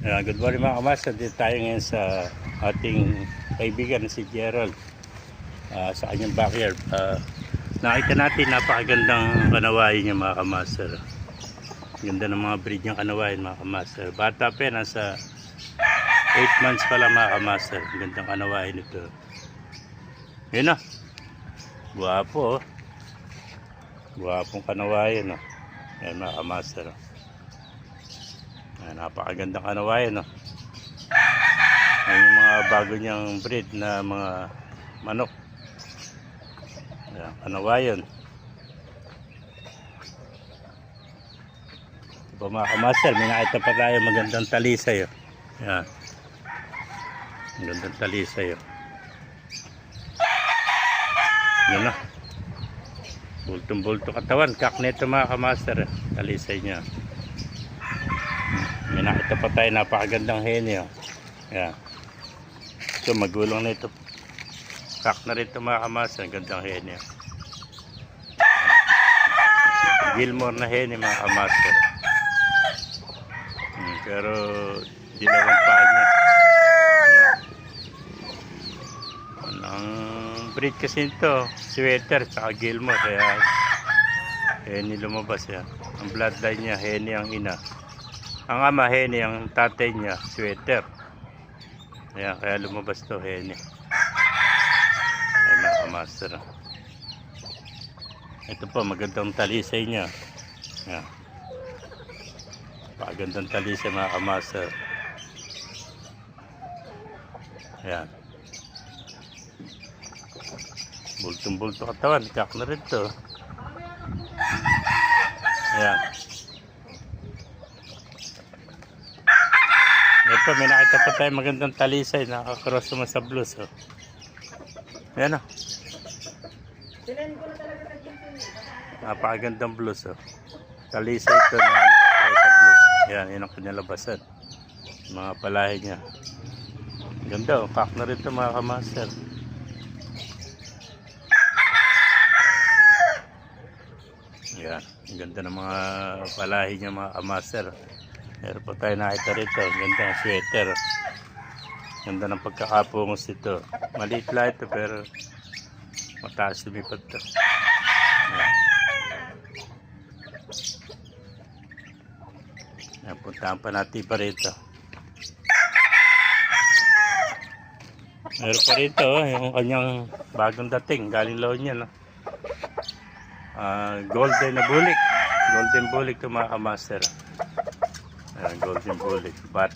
Good morning mga kamaster. Dito tayo ngayon sa ating kaibigan si Gerald sa kanyang backyard. Nakita natin napakagandang kanawain niya mga kamaster. Ganda ng mga breed niyang kanawain mga kamaster. Bata pa, nasa 8 months pa lang mga kamaster. Gandang kanawain ito. Yun na. Guwapo oh. Guwapong kanawain oh. Yan mga kamaster. Napakagandang kanawayan no? Yan yung mga bago niyang breed na mga manok. Yan, kanawayan. Diba mga kamaster, may nakita pa tayo magandang talisay oh. Yan, magandang talisay oh. Yan na, bultong bulto katawan, kak nito mga kamaster, talisay niya. May nakita pa tayo napakagandang heni oh. Yan. So magulong na ito. Kak na rin ito mga kamaster. Gandang heni oh. Gilmore na heni mga kamaster. Pero dinawang paa niya. Yan. Ang breed kasi ito sweater tsaka Gilmore. Kaya heni lumabas yan. Ang bloodline niya heni ang ina. Ang ama heni, ang tatay niya sweater. Ayan, kaya lumabas to heni. Ayan mga kamaster. Ito po magandang talisay niya. Ayan. Pagandang talisay mga kamaster. Ayan. Bultong bulto katawan, kak na rin to. Ayan. Ito, may nakita pa tayo magandang talisay. Nakakross naman sa blues. Oh. Ayan o. Napakagandang blues. Oh. Talisay ito na nakakross sa blues. Ayan, yun ang kanyalabasan. Mga palahi niya. Ganda o. Kak na rin ito mga kamaster. Ayan. Ganda ng mga palahi niya mga kamaster. Meron po tayo nakita rito. Ganda ng sweater. Ganda ng pagkakapungos ito. Maliit lang ito pero mataas lumipad ito. Ayan, puntahan pa natin pa rito. Meron pa rito yung kanyang bagong dating. Galing laon niya. No? Golden na bulik. Golden bulik ito mga kamaster. Golden bulik.